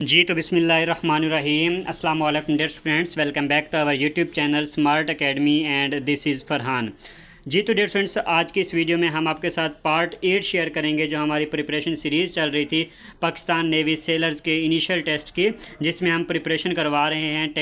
जी तो बिस्मिल्लाहिर्रहमानिर्रहीम अस्सलाम वालेकुम dear students, welcome back to our YouTube channel Smart Academy and this is Farhan. जी तो डियर स्टूडेंट्स, आज की इस वीडियो में हम आपके साथ पार्ट 8 शेयर करेंगे जो हमारी प्रिपरेशन सीरीज़ चल रही थी पाकिस्तान नेवी सेलर्स के इनिशियल टेस्ट की, जिसमें हम प्रिपरेशन करवा रहे हैं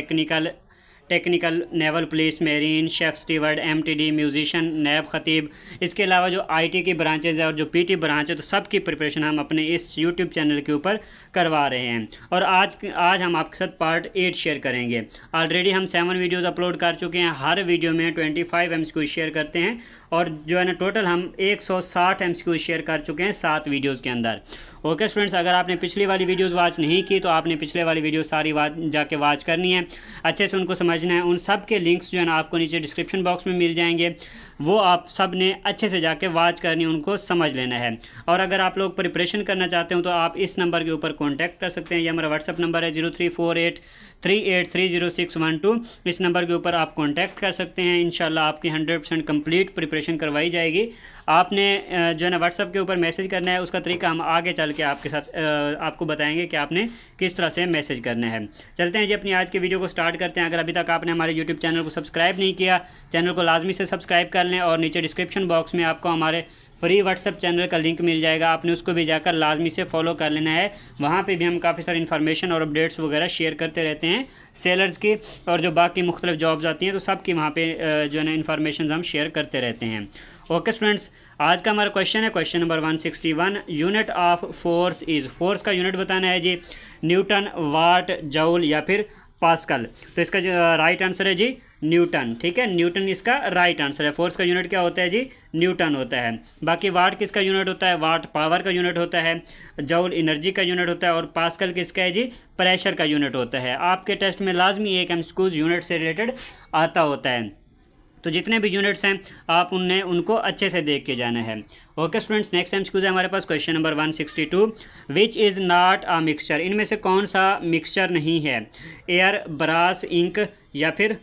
technical naval police, marine, chef steward, MTD, musician, नैब खतीब। इसके अलावा जो आईटी की ब्रांचेज़ है और जो पीटी ब्रांच है, तो सब की प्रिपरेशन हम अपने इस यूट्यूब चैनल के ऊपर करवा रहे हैं। और आज हम आपके साथ पार्ट 8 शेयर करेंगे। ऑलरेडी हम 7 वीडियोज़ अपलोड कर चुके हैं। हर वीडियो में 25 MCQ शेयर करते हैं और जो है ना टोटल हम 160 MCQ शेयर कर चुके हैं 7 वीडियोज़ के अंदर। ओके स्टूडेंट्स, अगर आपने पिछली वाली वीडियोस वॉच नहीं की तो आपने पिछले वाली वीडियो सारी जाके वॉच करनी है, अच्छे से उनको समझना है। उन सब के लिंक्स जो है ना आपको नीचे डिस्क्रिप्शन बॉक्स में मिल जाएंगे, वो आप सब ने अच्छे से जाके वॉच करनी है, उनको समझ लेना है। और अगर आप लोग प्रिपरेशन करना चाहते हो तो आप इस नंबर के ऊपर कॉन्टैक्ट कर सकते हैं। ये हमारा व्हाट्सअप नंबर है 034838300612। इस नंबर के ऊपर आप कॉन्टैक्ट कर सकते हैं। इंशाल्लाह आपकी 100% कंप्लीट प्रिपरेशन करवाई जाएगी। आपने जो है ना व्हाट्सअप के ऊपर मैसेज करना है, उसका तरीका हम आगे चल के आपके साथ आपको बताएंगे कि आपने किस तरह से मैसेज करना है। चलते हैं जी अपनी आज की वीडियो को स्टार्ट करते हैं। अगर अभी तक आपने हमारे यूट्यूब चैनल को सब्सक्राइब नहीं किया, चैनल को लाजमी से सब्सक्राइब कर लें और नीचे डिस्क्रिप्शन बॉक्स में आपको हमारे फ्री व्हाट्सअप चैनल का लिंक मिल जाएगा, आपने उसको भी जाकर लाजमी से फॉलो कर लेना है। वहाँ पे भी हम काफ़ी सारी इन्फॉर्मेशन और अपडेट्स वगैरह शेयर करते रहते हैं सेलर्स की, और जो बाकी मुख्तलिफ जॉब्स आती हैं तो सब की वहाँ पे जो है ना इन्फॉर्मेशन हम शेयर करते रहते हैं। ओके स्टूडेंट्स, आज का हमारा क्वेश्चन है question number 161। Unit of force is, force का यूनिट बताना है जी न्यूटन, वाट, जूल या फिर पास्कल। तो इसका जो राइट आंसर है जी न्यूटन। ठीक है, न्यूटन इसका राइट आंसर है। फोर्स का यूनिट क्या होता है जी? न्यूटन होता है। बाकी वाट किसका यूनिट होता है? वाट पावर का यूनिट होता है। जूल एनर्जी का यूनिट होता है। और पास्कल किसका है जी? प्रेशर का यूनिट होता है। आपके टेस्ट में लाजमी एक MCQ यूनिट से रिलेटेड आता होता है, तो जितने भी यूनिट्स हैं आप उनको अच्छे से देख के जाना है। ओके स्टूडेंट्स, नेक्स्ट MCQ है हमारे पास question number 162। Which is not a mixture, इनमें से कौन सा मिक्सचर नहीं है? एयर, ब्रास, इंक या फिर,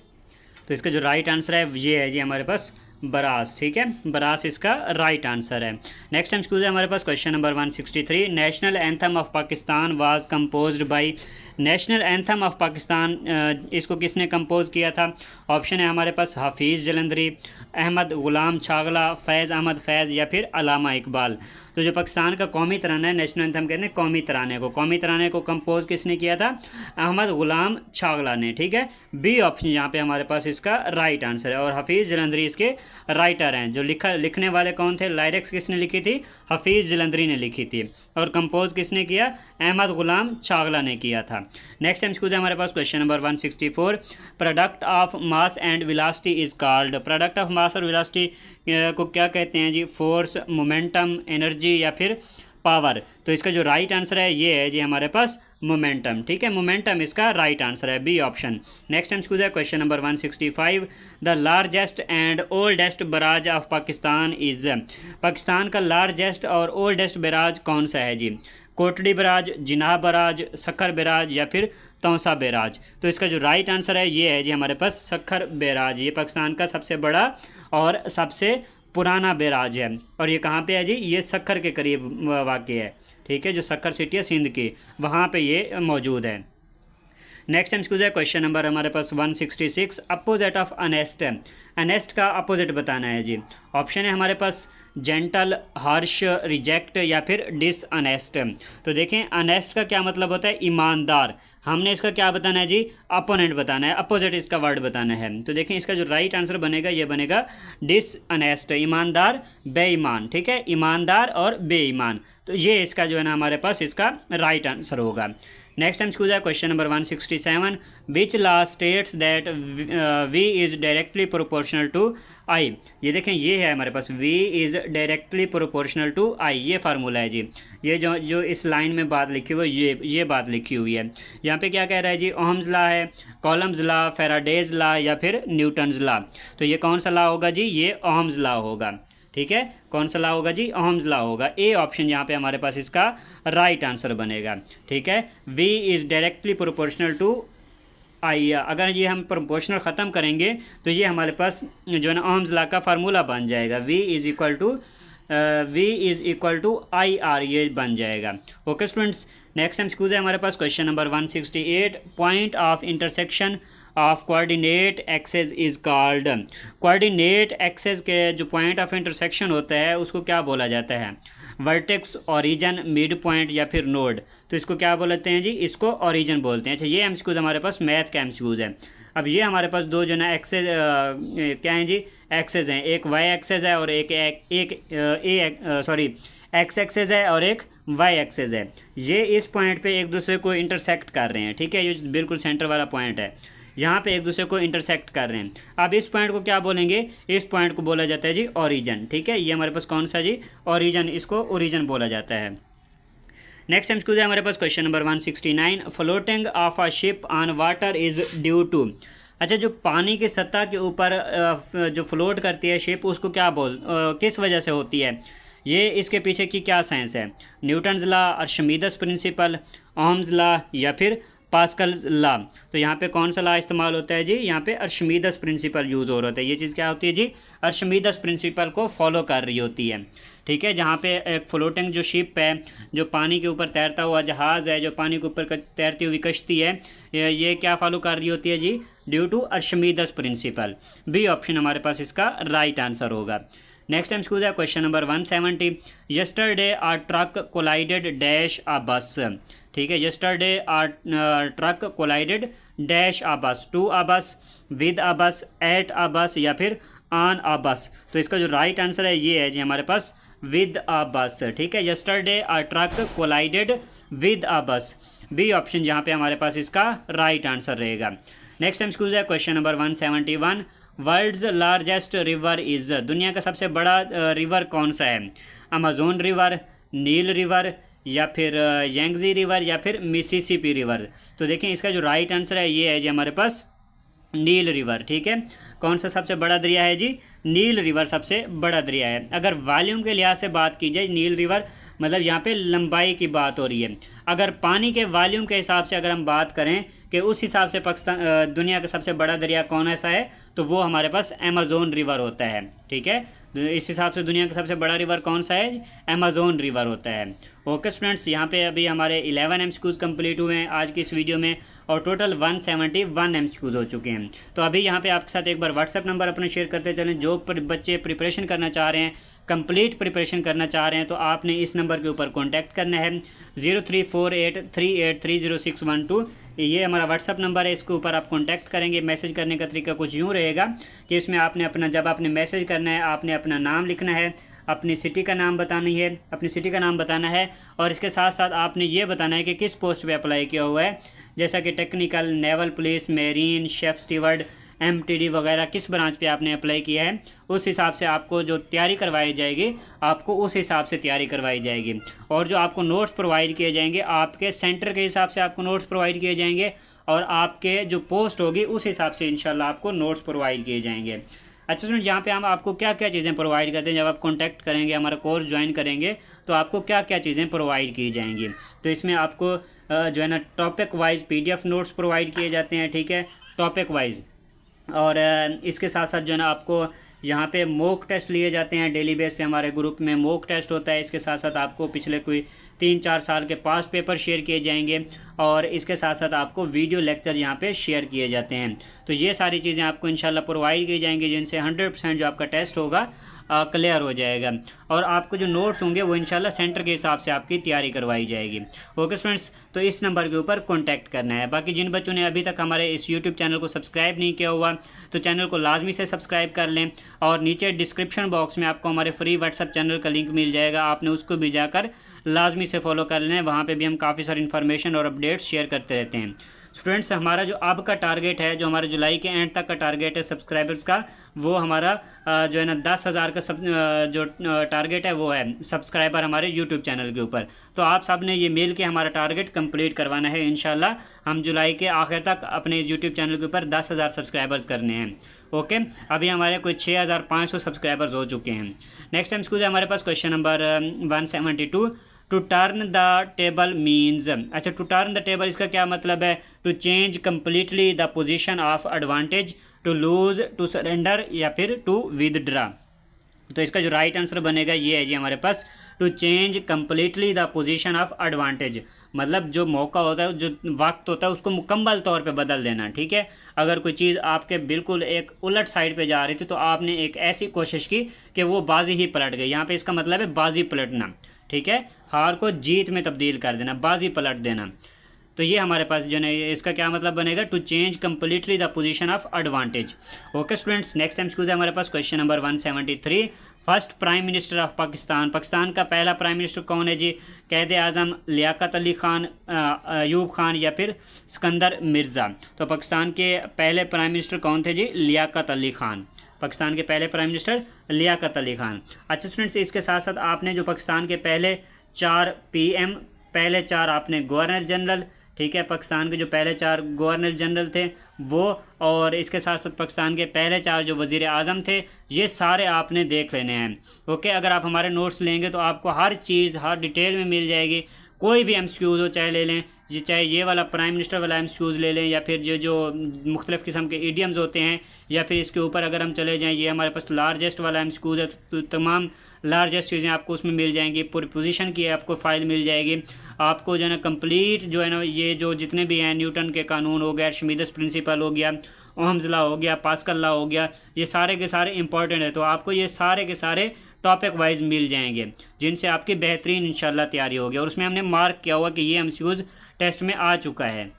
तो इसका जो राइट आंसर है ये है जी हमारे पास ब्रास। ठीक है, ब्रास इसका राइट आंसर है। नेक्स्ट MCQ है हमारे पास question number 163। National anthem of Pakistan was composed by, national anthem of Pakistan इसको किसने कंपोज किया था? ऑप्शन है हमारे पास हाफिज़ जलंधरी, अहमद गुलाम छागला, फैज़ अहमद फैज़ या फिर अलामा इकबाल। तो जो पाकिस्तान का कौमी तराना है, नेशनल एंथम कहते हैं कौमी तराने को कंपोज किसने किया था? अहमद गुलाम छागला ने। ठीक है, बी ऑप्शन यहाँ पे हमारे पास इसका राइट आंसर है। और हफीज़ जलंधरी इसके राइटर हैं। जो लिखने वाले कौन थे? लाइरिक्स किसने लिखी थी? हफीज़ जलंधरी ने लिखी थी। और कंपोज किसने किया? अहमद गुलाम छागला ने किया था। नेक्स्ट MCQ है हमारे पास question number 164। Product of mass and velocity is called, product of mass और वेलोसिटी को क्या कहते हैं जी? फोर्स, मोमेंटम, एनर्जी या फिर पावर। तो इसका जो राइट आंसर है ये है जी हमारे पास मोमेंटम। ठीक है, मोमेंटम इसका राइट आंसर है, बी ऑप्शन। नेक्स्ट MCQ है question number 165। The largest and oldest barrage of Pakistan is, Pakistan का लार्जेस्ट और ओल्डेस्ट बराज कौन सा है जी? Kotri barrage, Jinnah barrage, Sukkur barrage या फिर तौसा बैराज। तो इसका जो राइट आंसर है ये है जी हमारे पास सखर बैराज। ये पाकिस्तान का सबसे बड़ा और सबसे पुराना बैराज है। और ये कहाँ पे है जी? ये सखर के करीब वाक़ है। ठीक है, जो सखर सिटी है सिंध की, वहाँ पे ये मौजूद है। नेक्स्ट MCQ है क्वेश्चन नंबर हमारे पास 166। अपोजिट ऑफ अनेस्ट, अनेस्ट का अपोजिट बताना है जी। ऑप्शन है हमारे पास जेंटल, हार्श, रिजेक्ट या फिर डिसअनेस्ट। तो देखें अनेस्ट का क्या मतलब होता है? ईमानदार। हमने इसका क्या बताना है जी? अपोनेंट बताना है, अपोजिट इसका वर्ड बताना है। तो देखें इसका जो राइट आंसर बनेगा ये बनेगा डिसअनेस्ट, ईमानदार, बेईमान। ठीक है, ईमानदार और बेईमान, तो ये इसका जो है ना हमारे पास इसका राइट आंसर होगा। नेक्स्ट MCQ है question number 167। Which law states that V is directly proportional to I। ये देखें ये है हमारे पास V is directly proportional to I, ये फार्मूला है जी। ये जो इस लाइन में बात लिखी हुई है ये बात लिखी हुई है। यहाँ पे क्या कह रहा है जी? ओहम्स लॉ है, कॉलम्स लॉ, फैराडेज लॉ या फिर न्यूटन्स लॉ। तो ये कौन सा लॉ होगा जी? ये ओहम्स लॉ होगा। ठीक है, कौन सा लॉ होगा जी? ओहम्स लॉ होगा। ए ऑप्शन यहाँ पे हमारे पास इसका राइट आंसर बनेगा। ठीक है, V is directly proportional to I। अगर ये हम प्रोपोर्शनल ख़त्म करेंगे तो ये हमारे पास जो है ना ओहम्स लॉ का फार्मूला बन जाएगा। V is equal to I R, ये बन जाएगा। ओके स्टूडेंट्स, नेक्स्ट एमसीक्यूज है हमारे पास question number 168, point of intersection of coordinate axes is called. Coordinate axes के जो पॉइंट ऑफ इंटरसेक्शन होता है उसको क्या बोला जाता है? वर्टेक्स, ओरिजन, मिड पॉइंट या फिर नोड। तो इसको क्या बोलते हैं जी? इसको ओरिजन बोलते हैं। अच्छा, ये एमसीक्यूज हमारे पास मैथ का एमसीक्यूज है। अब ये हमारे पास दो जो ना एक्सेस क्या हैं जी? एक्सेस हैं, एक वाई एक्सेस है और एक एक्स एक्सेस है और एक वाई एक्सेस है। ये इस पॉइंट पे एक दूसरे को इंटरसेक्ट कर रहे हैं, ठीक है। ये बिल्कुल सेंटर वाला पॉइंट है, यहाँ पे एक दूसरे को इंटरसेक्ट कर रहे हैं। अब इस पॉइंट को क्या बोलेंगे? इस पॉइंट को बोला जाता है जी ओरिजन, ठीक है। ये हमारे पास कौन सा जी? ओरिजन, इसको ओरिजन बोला जाता है। नेक्स्ट एमसीक्यू है हमारे पास question number 169, floating of a ship on water is due to. अच्छा, जो पानी की सतह के ऊपर जो फ्लोट करती है शिप, उसको क्या किस वजह से होती है? ये इसके पीछे की क्या साइंस है? Newton's law, Archimedes principle, Ohm's law या फिर पास्कल्स लॉ। तो यहाँ पे कौन सा लॉ इस्तेमाल होता है जी? यहाँ पे आर्शिमीदस प्रिंसिपल यूज़ हो रहा होता है। ये चीज़ क्या होती है जी? आर्शिमीदस प्रिंसिपल को फॉलो कर रही होती है, ठीक है। जहाँ पे एक फ्लोटिंग जो शिप है, जो पानी के ऊपर तैरता हुआ जहाज़ है, जो पानी के ऊपर तैरती हुई कश्ती है, ये क्या फॉलो कर रही होती है जी? Due to Archimedes principle. B option हमारे पास इसका राइट आंसर होगा। नेक्स्ट एमसीक्यू है question number 170, yesterday a truck collided dash a bus. ठीक है, yesterday a truck collided dash a bus, to आ बस, विद आ बस, एट आ बस या फिर ऑन आ बस। तो इसका जो राइट आंसर है ये है जी हमारे पास विद आ बस, ठीक है। Yesterday a truck collided with a bus, B option जहाँ पे हमारे पास इसका राइट आंसर रहेगा। नेक्स्ट एमसीक्यू है question number 171, world's largest river is. दुनिया का सबसे बड़ा रिवर कौन सा है? अमेज़न रिवर, नील रिवर या फिर यांगजी रिवर या फिर मिसिसिपी रिवर। तो देखें इसका जो राइट आंसर है ये है जी हमारे पास नील रिवर, ठीक है। कौन सा सबसे बड़ा दरिया है जी? नील रिवर सबसे बड़ा दरिया है। अगर वॉल्यूम के लिहाज से बात की जाए, नील रिवर मतलब यहाँ पे लंबाई की बात हो रही है। अगर पानी के वॉल्यूम के हिसाब से अगर हम बात करें कि उस हिसाब से पाकिस्तान दुनिया का सबसे बड़ा दरिया कौन ऐसा है, तो वो हमारे पास अमेज़न रिवर होता है, ठीक है। इस हिसाब से दुनिया का सबसे बड़ा रिवर कौन सा है? अमेज़न रिवर होता है। ओके स्टूडेंट्स, यहाँ पे अभी हमारे 11 एमसीक्यूज़ कंप्लीट हुए हैं आज की इस वीडियो में और टोटल 171 एमसीक्यूज़ हो चुके हैं। तो अभी यहाँ पे आपके साथ एक बार व्हाट्सएप नंबर अपने शेयर करते चलें। जो बच्चे प्रिपरेशन करना चाह रहे हैं, कंप्लीट प्रिपरेशन करना चाह रहे हैं, तो आपने इस नंबर के ऊपर कॉन्टैक्ट करना है 034838306112। ये हमारा व्हाट्सअप नंबर है, इसके ऊपर आप कॉन्टैक्ट करेंगे। मैसेज करने का तरीका कुछ यूँ रहेगा कि इसमें आपने अपना, जब आपने मैसेज करना है, आपने अपना नाम लिखना है, अपनी सिटी का नाम बतानी है, अपनी सिटी का नाम बताना है और इसके साथ साथ आपने ये बताना है कि किस पोस्ट पे अप्लाई किया हुआ है, जैसा कि technical, naval police, marine, chef steward, MTD वगैरह किस ब्रांच पे आपने अप्लाई किया है। उस हिसाब से आपको जो तैयारी करवाई जाएगी, आपको उस हिसाब से तैयारी करवाई जाएगी। और जो आपको नोट्स प्रोवाइड किए जाएंगे, आपके सेंटर के हिसाब से आपको नोट्स प्रोवाइड किए जाएंगे और आपके जो पोस्ट होगी उस हिसाब से इंशाल्लाह आपको नोट्स प्रोवाइड किए जाएंगे। अच्छा सुन, यहाँ पे हम आपको क्या क्या चीज़ें प्रोवाइड करते हैं, जब आप कॉन्टैक्ट करेंगे, हमारा कोर्स ज्वाइन करेंगे, तो आपको क्या क्या चीज़ें प्रोवाइड की जाएंगी। तो इसमें आपको जो है ना topic wise PDF notes provide किए जाते हैं, ठीक है, टॉपिक वाइज। और इसके साथ साथ जो है ना आपको यहाँ पे मॉक टेस्ट लिए जाते हैं डेली बेस पे, हमारे ग्रुप में मॉक टेस्ट होता है। इसके साथ साथ आपको पिछले कोई 3-4 साल के पास पेपर शेयर किए जाएंगे और इसके साथ साथ आपको वीडियो लेक्चर यहाँ पे शेयर किए जाते हैं। तो ये सारी चीज़ें आपको इंशाल्लाह प्रोवाइड की जाएंगी, जिनसे 100% जो आपका टेस्ट होगा क्लियर हो जाएगा और आपको जो नोट्स होंगे वो इंशाल्लाह सेंटर के हिसाब से आपकी तैयारी करवाई जाएगी। ओके स्टूडेंट्स, तो इस नंबर के ऊपर कांटेक्ट करना है। बाकी जिन बच्चों ने अभी तक हमारे इस यूट्यूब चैनल को सब्सक्राइब नहीं किया हुआ, तो चैनल को लाजमी से सब्सक्राइब कर लें और नीचे डिस्क्रिप्शन बॉक्स में आपको हमारे फ्री व्हाट्सएप चैनल का लिंक मिल जाएगा, आपने उसको भी जाकर लाजमी से फॉलो कर लें। वहाँ पे भी हम काफ़ी सारी इन्फॉर्मेशन और अपडेट्स शेयर करते रहते हैं। स्टूडेंट्स, हमारा जो अब का टारगेट है, जो हमारे जुलाई के एंड तक का टारगेट है सब्सक्राइबर्स का, वो हमारा जो है ना 10,000 का जो टारगेट है वो है सब्सक्राइबर हमारे यूट्यूब चैनल के ऊपर। तो आप सब ने ये मिल के हमारा टारगेट कंप्लीट करवाना है। इंशाल्लाह हम जुलाई के आखिर तक अपने यूट्यूब चैनल के ऊपर 10,000 सब्सक्राइबर्स करने हैं। ओके, अभी हमारे कोई 6,500 सब्सक्राइबर्स हो चुके हैं। नेक्स्ट टाइम स्कूल है हमारे पास question number 172, to turn the table means. अच्छा, टू टर्न द टेबल इसका क्या मतलब है? To change completely the position of advantage, to lose, to surrender या फिर टू विदड्रा। तो इसका जो राइट आंसर बनेगा ये है जी हमारे पास to change completely the position of advantage. मतलब जो मौका होता है, जो वक्त होता है, उसको मुकम्मल तौर पे बदल देना। ठीक है, अगर कोई चीज़ आपके बिल्कुल एक उलट साइड पे जा रही थी तो आपने एक ऐसी कोशिश की कि वो बाजी ही पलट गई। यहाँ पे इसका मतलब है बाजी पलटना। ठीक है, हार को जीत में तब्दील कर देना, बाजी पलट देना। तो ये हमारे पास जो है इसका क्या मतलब बनेगा, to change completely the position of advantage. Okay students, next time school है हमारे पास question number 173। First prime minister of Pakistan, Pakistan का पहला प्राइम मिनिस्टर कौन है जी? कैद आज़म, लियाकत अली ख़ान, अयूब ख़ान या फिर सिकंदर मिर्ज़ा। तो पाकिस्तान के पहले प्राइम मिनिस्टर कौन थे जी? लियाकत अली ख़ान। पाकिस्तान के पहले प्राइम मिनिस्टर लियाकत अली ख़ान। अच्छा स्टूडेंट्स, इसके साथ साथ आपने जो पाकिस्तान के पहले 4 PM, पहले 4 आपने गवर्नर जनरल, ठीक है, पाकिस्तान के जो पहले 4 गवर्नर जनरल थे वो, और इसके साथ साथ पाकिस्तान के पहले 4 जो वज़ीर आज़म थे, ये सारे आपने देख लेने हैं। ओके, अगर आप हमारे नोट्स लेंगे तो आपको हर चीज़ हर डिटेल में मिल जाएगी। कोई भी MCQs हो चाहे ले लें, चाहे ये वाला प्राइम मिनिस्टर वाला MCQs ले लें, या फिर जो मुख्तलिफ़ किस्म के ईडियम्स होते हैं, या फिर इसके ऊपर अगर हम चले जाएँ, ये हमारे पास लार्जेस्ट वाला MCQs है, तो तमाम लार्जेस्ट चीज़ें आपको उसमें मिल जाएंगी। पोजीशन की आपको फ़ाइल मिल जाएगी। आपको जो है ना कंप्लीट जो है ना ये जो जितने भी हैं, न्यूटन के कानून हो गया, आर्किमिडीज प्रिंसिपल हो गया, ओहम्स लॉ हो गया, पास्कल लॉ हो गया, ये सारे के सारे इंपॉर्टेंट है। तो आपको ये सारे के सारे टॉपिक वाइज मिल जाएंगे, जिनसे आपकी बेहतरीन इंशाल्लाह तैयारी होगी। और उसमें हमने मार्क किया हुआ कि ये MCQs टेस्ट में आ चुका है।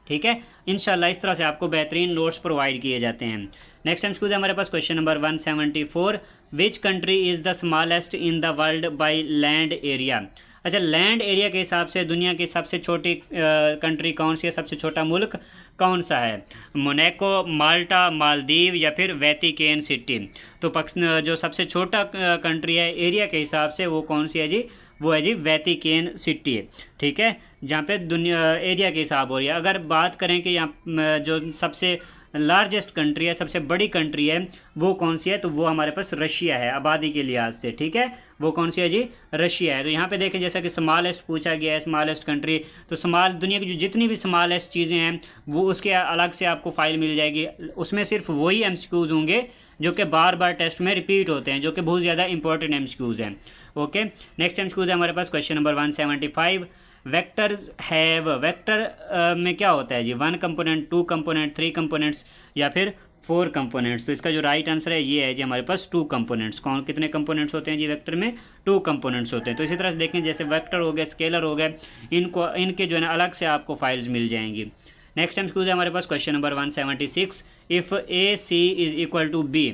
ठीक है, इंशाल्लाह इस तरह से आपको बेहतरीन नोट्स प्रोवाइड किए जाते हैं। नेक्स्ट MCQs है हमारे पास question number 174। Which country is the smallest in the world by land area? अच्छा, लैंड एरिया के हिसाब से दुनिया की सबसे छोटी कंट्री कौन सी है, सबसे छोटा मुल्क कौन सा है? मोनाको, माल्टा, मालदीव या फिर वेटिकन सिटी। तो जो सबसे छोटा कंट्री है एरिया के हिसाब से वो कौन सी है जी? वो है जी वेटिकन सिटी। ठीक है, जहाँ पे दुनिया एरिया के हिसाब हो रही है। अगर बात करें कि यहाँ जो सबसे लार्जेस्ट कंट्री है, सबसे बड़ी कंट्री है, वो कौन सी है? तो वो हमारे पास रशिया है आबादी के लिहाज से। ठीक है, वो कौन सी है जी? रशिया है। तो यहाँ पे देखें, जैसा कि स्मॉलेस्ट पूछा गया है, स्मॉलेस्ट कंट्री, तो दुनिया की जो जितनी भी स्मॉलेस्ट चीज़ें हैं वो उसके अलग से आपको फाइल मिल जाएगी। उसमें सिर्फ वही MCQs होंगे जो कि बार बार टेस्ट में रिपीट होते हैं, जो कि बहुत ज़्यादा इंपॉर्टेंट MCQs हैं। ओके, नेक्स्ट MCQs है हमारे पास question number 175। Vectors have, vector में क्या होता है जी? 1 कंपोनेंट, 2 कंपोनेंट, 3 कंपोनेंट्स या फिर 4 कंपोनेंट्स। तो इसका जो राइट आंसर है ये है जी हमारे पास 2 कंपोनेंट्स। कौन कितने कंपोनेंट्स होते हैं जी वेक्टर में? 2 कंपोनेंट्स होते हैं। तो इसी तरह से देखें, जैसे वेक्टर हो गए, स्केलर हो गए, इनके जो है ना अलग से आपको फाइल्स मिल जाएंगी। नेक्स्ट MCQs है हमारे पास question number 176। If AC is equal to B।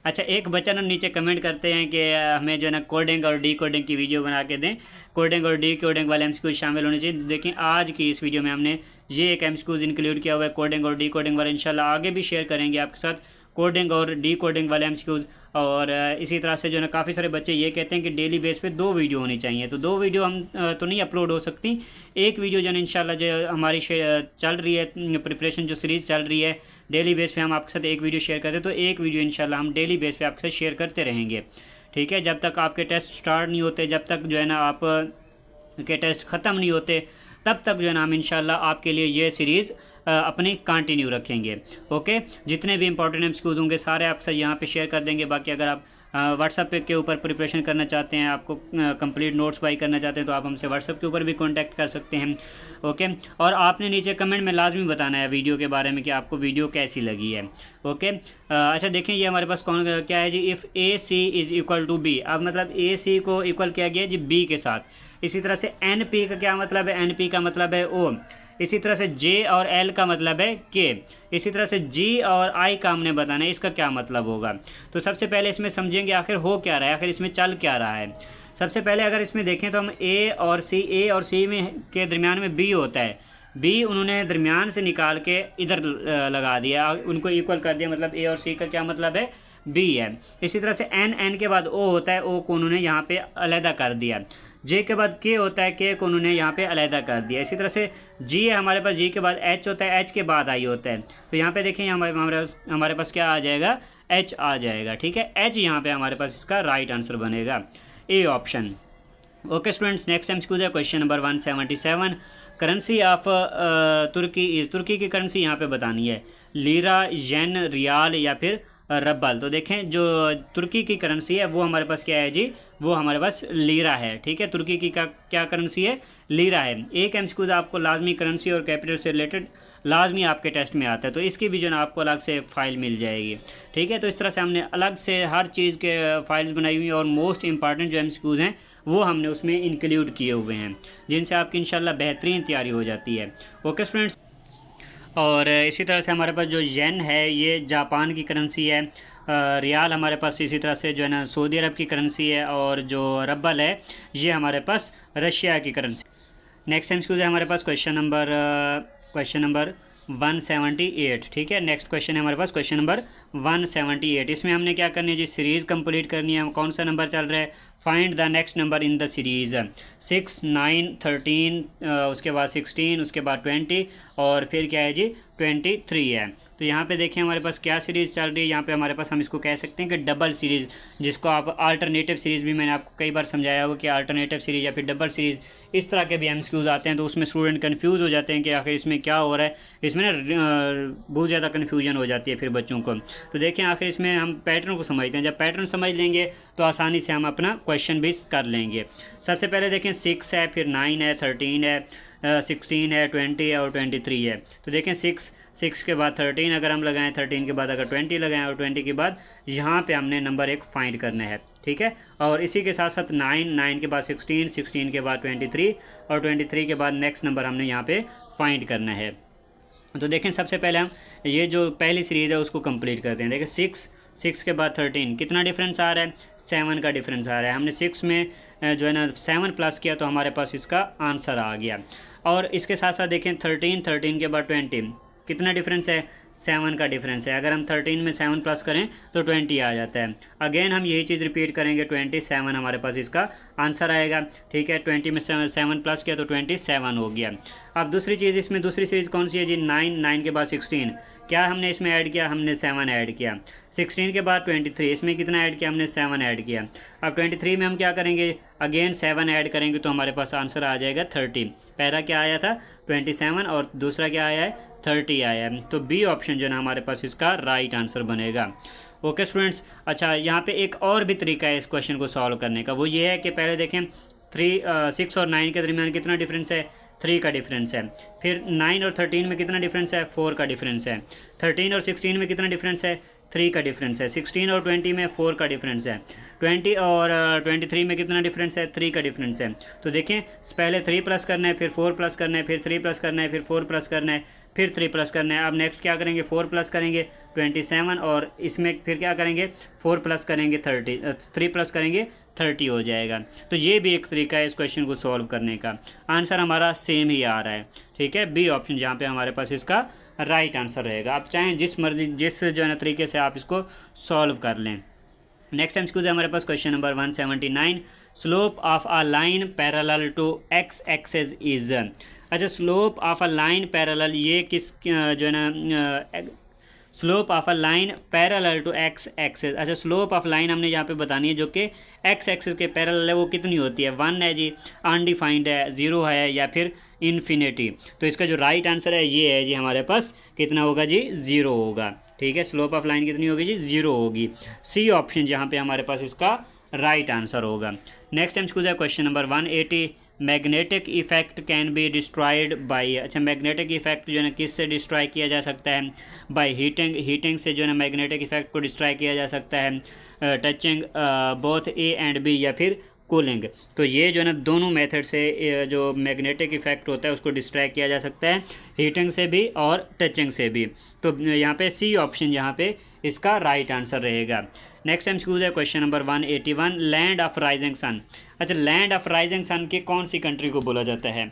अच्छा, एक बच्चा ना नीचे कमेंट करते हैं कि हमें जो है ना कोडिंग और डी कोडिंग की वीडियो बना के दें, कोडिंग और डी कोडिंग वाले MCQs शामिल होने चाहिए। देखें, आज की इस वीडियो में हमने ये एक MCQs इंक्लूड किया हुआ है, कोडिंग और डी कोडिंग वाले। इंशाल्लाह आगे भी शेयर करेंगे आपके साथ कोडिंग और डी कोडिंग वाले MCQs। और इसी तरह से जो है ना काफ़ी सारे बच्चे ये कहते हैं कि डेली बेस पे 2 वीडियो होनी चाहिए। तो 2 वीडियो हम तो नहीं अपलोड हो सकती। एक वीडियो जो है इंशाल्लाह जो हमारी चल रही है प्रिपरेशन, जो सीरीज़ चल रही है, डेली बेस पे हम आपके साथ एक वीडियो शेयर करते हैं। तो एक वीडियो इंशाल्लाह हम डेली बेस पे आपके साथ शेयर करते रहेंगे। ठीक है, जब तक आपके टेस्ट स्टार्ट नहीं होते, जब तक जो है ना आप के टेस्ट ख़त्म नहीं होते, तब तक जो है ना हम इंशाल्लाह आपके लिए ये सीरीज़ अपनी कंटिन्यू रखेंगे। ओके, जितने भी इंपॉर्टेंट MCQs होंगे सारे आपसे यहाँ पे शेयर कर देंगे। बाकी अगर आप व्हाट्सएप के ऊपर प्रिपरेशन करना चाहते हैं, आपको कंप्लीट नोट्स बाई करना चाहते हैं, तो आप हमसे व्हाट्सएप के ऊपर भी कांटेक्ट कर सकते हैं। ओके, और आपने नीचे कमेंट में लाजमी बताना है वीडियो के बारे में कि आपको वीडियो कैसी लगी है। ओके, अच्छा देखें, ये हमारे पास कौन क्या है जी? If AC is equal to B। अब मतलब AC को इक्वल किया गया जी B के साथ। इसी तरह से NP का क्या मतलब है? NP का मतलब है O। इसी तरह से J और L का मतलब है K। इसी तरह से G और I का हमने बताना है इसका क्या मतलब होगा। तो सबसे पहले इसमें समझेंगे आखिर हो क्या रहा है, आखिर इसमें चल क्या रहा है। सबसे पहले अगर इसमें देखें तो हम A और C में के दरमियान में B होता है। B उन्होंने दरमियान से निकाल के इधर लगा दिया, उनको इक्वल कर दिया। मतलब A और C का क्या मतलब है? B है। इसी तरह से N के बाद O होता है, O को उन्होंने यहाँ पे अलहदा कर दिया। J के बाद K होता है, K को उन्होंने यहाँ पे अलहदा कर दिया। इसी तरह से G है हमारे पास, G के बाद H होता है, H के बाद I होता है। तो यहाँ पे देखें हमारे पास क्या आ जाएगा? H आ जाएगा। ठीक है, H यहाँ पे हमारे पास इसका राइट आंसर बनेगा, A option. Okay students, next MCQ है question number 177। Currency of Turkey is, तुर्की की करेंसी यहाँ पे बतानी है। लीरा, येन, रियाल या फिर रब्बल। तो देखें जो तुर्की की करेंसी है वो हमारे पास क्या है जी, वो हमारे पास लीरा है। ठीक है, तुर्की की क्या करेंसी है, लीरा है। एक एमसीक्यूज आपको लाजमी करेंसी और कैपिटल से रिलेटेड लाजमी आपके टेस्ट में आता है, तो इसकी भी जो ना आपको अलग से फ़ाइल मिल जाएगी। ठीक है, तो इस तरह से हमने अलग से हर चीज़ के फाइल्स बनाई हुई हैं और मोस्ट इंपॉर्टेंट जो एमसीक्यूज हैं वो हमने उसमें इंक्लूड किए हुए हैं, जिनसे आपकी इंशाल्लाह बेहतरीन तैयारी हो जाती है। ओके स्टूडेंट्स, और इसी तरह से हमारे पास जो येन है ये जापान की करेंसी है। रियाल हमारे पास इसी तरह से जो है ना सऊदी अरब की करेंसी है, और जो रब्बल है ये हमारे पास रशिया की करेंसी। नेक्स्ट एमसीक्यूज है हमारे पास क्वेश्चन नंबर 178। ठीक है, नेक्स्ट क्वेश्चन है हमारे पास क्वेश्चन नंबर 178। इसमें हमने क्या करनी है जी, सीरीज़ कंप्लीट करनी है। कौन सा नंबर चल रहा है, find the next number in the series. 6, 9, 13, उसके बाद 16, उसके बाद 20 और फिर क्या है जी 23 है। तो यहाँ पे देखें हमारे पास क्या सीरीज़ चल रही है। यहाँ पे हमारे पास हम इसको कह सकते हैं कि डबल सीरीज़, जिसको आप अल्टरनेटिव सीरीज़ भी मैंने आपको कई बार समझाया हुआ कि अल्टरनेटिव सीरीज़ या फिर डबल सीरीज़ इस तरह के भी एमसीक्यूज आते हैं, तो उसमें स्टूडेंट कन्फ्यूज़ हो जाते हैं कि आखिर इसमें क्या हो रहा है। इसमें ना बहुत ज़्यादा कन्फ्यूजन हो जाती है फिर बच्चों को। तो देखें आखिर इसमें हम पैटर्न को समझते हैं। जब पैटर्न समझ लेंगे तो आसानी से हम अपना क्वेश्चन भी कर लेंगे। सबसे पहले देखें 6 है, फिर 9 है, 13 है, 16 है, 20 है और 23 है। तो देखें 6 के बाद 13 अगर हम लगाएं, 13 के बाद अगर 20 लगाएं और 20 के बाद यहाँ पे हमने नंबर 1 फाइंड करना है। ठीक है, और इसी के साथ साथ 9 के बाद 16 के बाद 23 और 23 के बाद नेक्स्ट नंबर हमने यहाँ पे फाइंड करना है। तो देखें सबसे पहले हम ये जो पहली सीरीज़ है उसको कंप्लीट करते हैं। देखें 6 के बाद 13 कितना डिफरेंस आ रहा है, 7 का डिफरेंस आ रहा है। हमने 6 में जो है ना 7 प्लस किया तो हमारे पास इसका आंसर आ गया। और इसके साथ साथ देखें 13 के बाद 20 कितना डिफरेंस है, 7 का डिफरेंस है। अगर हम 13 में 7 प्लस करें तो 20 आ जाता है। अगेन हम यही चीज़ रिपीट करेंगे, 27 हमारे पास इसका आंसर आएगा। ठीक है, 20 में 7 प्लस किया तो 27 हो गया। अब दूसरी चीज़, इसमें दूसरी सीरीज़ कौन सी है जी, 9 के बाद 16 क्या हमने इसमें ऐड किया, हमने 7 ऐड किया। 16 के बाद 23 इसमें कितना ऐड किया, हमने 7 ऐड किया। अब 23 में हम क्या करेंगे, अगेन 7 ऐड करेंगे तो हमारे पास आंसर आ जाएगा 30। पहला क्या आया था 27 और दूसरा क्या आया है 30 आया है। तो बी ऑप्शन जो है हमारे पास इसका राइट आंसर बनेगा। ओके स्टूडेंट्स, अच्छा यहाँ पे एक और भी तरीका है इस क्वेश्चन को सॉल्व करने का। वो ये है कि पहले देखें 6 और 9 के दरमियान कितना डिफरेंस है, 3 का डिफरेंस है। फिर 9 और 13 में कितना डिफरेंस है, 4 का डिफरेंस है। 13 और 16 में कितना डिफरेंस है, 3 का डिफरेंस है। 16 और 20 में 4 का डिफरेंस है। 20 और 23 में कितना डिफरेंस है, 3 का डिफरेंस है। तो देखें पहले 3 प्लस करना है, फिर 4 प्लस करना है, फिर 3 प्लस करना है, फिर 4 प्लस करना है, फिर 3 प्लस करना है। अब नेक्स्ट क्या करेंगे, 4 प्लस करेंगे 27 और इसमें फिर क्या करेंगे 4 प्लस करेंगे 3 प्लस करेंगे 30 हो जाएगा। तो ये भी एक तरीका है इस क्वेश्चन को सॉल्व करने का। आंसर हमारा सेम ही आ रहा है। ठीक है, बी ऑप्शन जहाँ पे हमारे पास इसका राइट आंसर रहेगा। आप चाहें जिस मर्जी जिस जो है ना तरीके से आप इसको सॉल्व कर लें। नेक्स्ट एमसीक्यू है हमारे पास question number 179। Slope of a line parallel to X axis is. अच्छा, slope of a line parallel ये किस जो है ना slope of a line parallel to X axis. अच्छा, स्लोप ऑफ लाइन हमने यहाँ पे बतानी है जो कि एक्स एक्सिस के पैरेलल है, वो कितनी होती है, 1 है जी, अनडिफाइंड है, 0 है या फिर इन्फिनिटी। तो इसका जो राइट आंसर है ये है जी, हमारे पास कितना होगा जी, 0 होगा। ठीक है, स्लोप ऑफ लाइन कितनी होगी जी, 0 होगी। सी ऑप्शन जहाँ पे हमारे पास इसका राइट आंसर होगा। नेक्स्ट एमसीक्यू है question number 180। Magnetic effect can be destroyed by. अच्छा, मैग्नेटिक इफेक्ट जो है ना किससे डिस्ट्रॉय किया जा सकता है, बाई हीटिंग से जो है ना मैग्नेटिक इफेक्ट को डिस्ट्रॉय किया जा सकता है, touching both A and B या फिर कूलिंग। तो ये जो है ना दोनों मेथड से जो मैग्नेटिक इफेक्ट होता है उसको डिस्ट्रॉय किया जा सकता है, हीटिंग से भी और टचिंग से भी। तो यहाँ पे सी ऑप्शन यहाँ पे इसका राइट आंसर रहेगा। नेक्स्ट एमसीक्यू है question number 181। Land of rising sun. अच्छा, लैंड ऑफ राइजिंग सन के कौन सी कंट्री को बोला जाता है,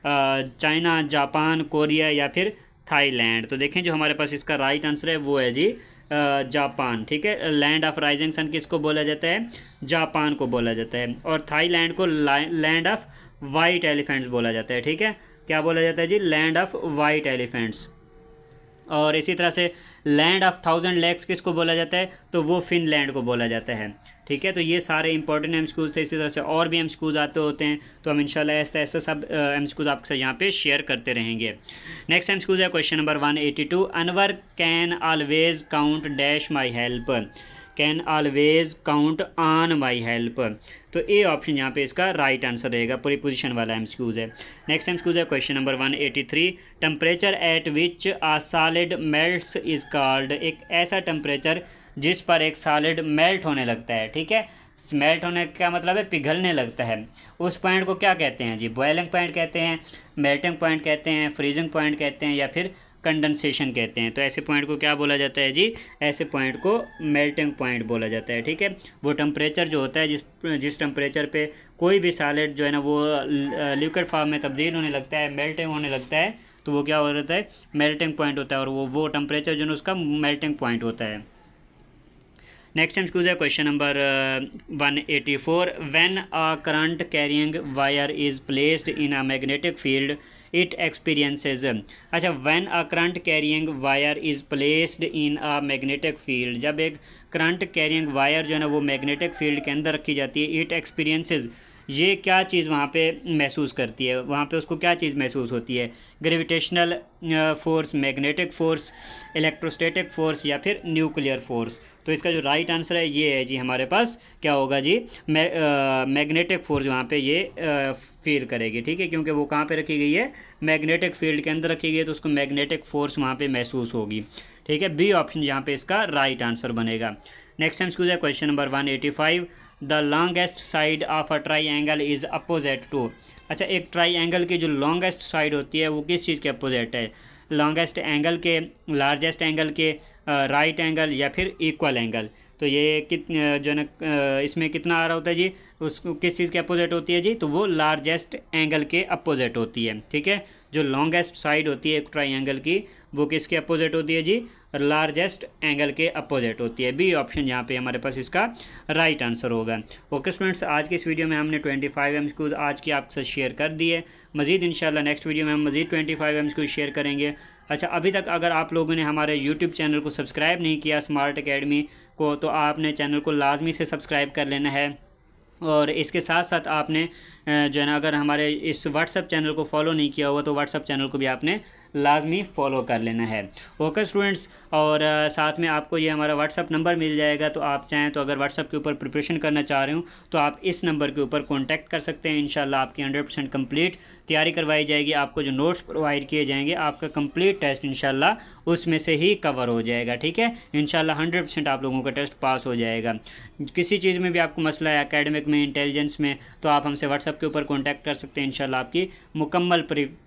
चाइना, जापान, कोरिया या फिर थाईलैंड। तो देखें जो हमारे पास इसका राइट आंसर है वो है जी जापान। ठीक है, लैंड ऑफ राइजिंग सन किसको बोला जाता है, जापान को बोला जाता है। और थाईलैंड को लैंड ऑफ वाइट एलिफेंट्स बोला जाता है। ठीक है, क्या बोला जाता है जी, लैंड ऑफ वाइट एलिफेंट्स। और इसी तरह से लैंड ऑफ 1000 लेक्स किसको बोला जाता है, तो वो फिनलैंड को बोला जाता है। ठीक है, तो ये सारे इंपॉर्टेंट एमसीक्यूज़ थे। इसी तरह से और भी एमसीक्यूज़ आते होते हैं, तो हम इंशाल्लाह ऐसा ऐसा सब एमसीक्यूज़ आपके साथ यहाँ पे शेयर करते रहेंगे। नेक्स्ट एमसीक्यूज़ है question number 182, Anwar can always count dash my help, can always count on my help. तो ए ऑप्शन यहाँ पे इसका राइट आंसर रहेगा, प्रीपोजिशन वाला एमसीक्यूज़ है। नेक्स्ट एमसीक्यूज़ है question number 183, temperature at which a solid melts is called, एक ऐसा टेम्परेचर जिस पर एक सॉलिड मेल्ट होने लगता है। ठीक है, मेल्ट होने का मतलब है पिघलने लगता है। उस पॉइंट को क्या कहते हैं जी, बॉइलिंग पॉइंट कहते हैं, मेल्टिंग पॉइंट कहते हैं, फ्रीजिंग पॉइंट कहते हैं, या फिर कंडेंसेशन कहते हैं। तो ऐसे पॉइंट को क्या बोला जाता है जी, ऐसे पॉइंट को मेल्टिंग पॉइंट बोला जाता है। ठीक है, वो टेम्परेचर जो होता है जिस टेम्परेचर पे कोई भी सॉलिड जो है ना वो लिक्विड फॉर्म में तब्दील होने लगता है, मेल्टिंग होने लगता है, तो वो क्या हो जाता है, मेल्टिंग पॉइंट होता है, और वो टेम्परेचर जो है उसका मेल्टिंग पॉइंट होता है। नेक्स्ट एमसीक्यू है question number 184, when a current carrying wire is placed in a magnetic field it experiences. अच्छा, when a current carrying wire is placed in a magnetic field, जब एक current carrying wire जो है ना वो magnetic field के अंदर रखी जाती है, इट एक्सपीरियंसेस, ये क्या चीज़ वहाँ पे महसूस करती है, वहाँ पे उसको क्या चीज़ महसूस होती है, gravitational force, magnetic force, electrostatic force, या फिर न्यूक्लियर फोर्स। तो इसका जो राइट आंसर है ये है जी, हमारे पास क्या होगा जी, मैग्नेटिक फोर्स वहाँ पे ये फील करेगी। ठीक है, क्योंकि वो कहाँ पे रखी गई है, मैग्नेटिक फील्ड के अंदर रखी गई है, तो उसको मैग्नेटिक फोर्स वहाँ पे महसूस होगी। ठीक है, बी ऑप्शन यहाँ पे इसका राइट आंसर बनेगा। नेक्स्ट एमसीक्यू है question number 185, the longest side of a triangle is opposite to. अच्छा, एक ट्राई एंगल की जो लॉन्गेस्ट साइड होती है वो किस चीज़ के अपोजिट है, लॉन्गेस्ट एंगल के, लार्जेस्ट एंगल के, राइट एंगल, या फिर इक्वल एंगल। तो ये जो है इसमें कितना आ रहा होता है जी, उसको किस चीज़ के अपोजिट होती है जी, तो वो लार्जेस्ट एंगल के अपोजिट होती है। ठीक है, जो लॉन्गेस्ट साइड होती है एक ट्राई एंगल की, वो किसके अपोजिट होती है जी, लार्जेस्ट एंगल के अपोजिट होती है। बी ऑप्शन यहाँ पे हमारे पास इसका राइट आंसर होगा। ओके स्टूडेंट्स, आज के इस वीडियो में हमने 25 एमसीक्यूज़ आज की आपसे शेयर कर दिए। मज़ीद इंशाल्लाह नेक्स्ट वीडियो में हम मज़ीद 25 एमसीक्यूज़ शेयर करेंगे। अच्छा, अभी तक अगर आप लोगों ने हमारे यूट्यूब चैनल को सब्सक्राइब नहीं किया स्मार्ट अकेडमी को, तो आपने चैनल को लाजमी से सब्सक्राइब कर लेना है। और इसके साथ साथ आपने जो है ना, अगर हमारे इस व्हाट्सअप चैनल को फॉलो नहीं किया हुआ तो व्हाट्सअप चैनल को भी आपने लाजमी फ़ॉलो कर लेना है। ओके स्टूडेंट्स, और साथ में आपको ये हमारा व्हाट्सअप नंबर मिल जाएगा, तो आप चाहें तो अगर व्हाट्सअप के ऊपर प्रिपरेशन करना चाह रहे हो तो आप इस नंबर के ऊपर कांटेक्ट कर सकते हैं। इंशाल्लाह आपकी 100% कंप्लीट तैयारी करवाई जाएगी, आपको जो नोट्स प्रोवाइड किए जाएंगे, आपका कंप्लीट टेस्ट इंशाल्लाह उसमें से ही कवर हो जाएगा। ठीक है, इंशाल्लाह 100% आप लोगों का टेस्ट पास हो जाएगा। किसी चीज़ में भी आपको मसला है एकेडमिक में, इंटेलिजेंस में, तो आप हमसे व्हाट्सअप के ऊपर कॉन्टैक्ट कर सकते हैं। इंशाल्लाह आपकी मुकम्मल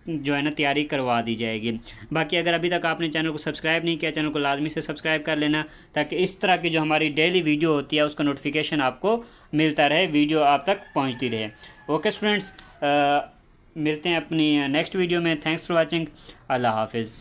जो है ना तैयारी करवा दी जाएगी। बाकी अगर अभी तक आपने चैनल को सब्सक्राइब नहीं किया, चैनल को लाजमी से सब्सक्राइब कर लेना, ताकि इस तरह की जो हमारी डेली वीडियो होती है उसका नोटिफिकेशन आपको मिलता रहे, वीडियो आप तक पहुंचती रहे। ओके स्टूडेंट्स, मिलते हैं अपनी नेक्स्ट वीडियो में। Thanks for watching. अल्लाह हाफिज़।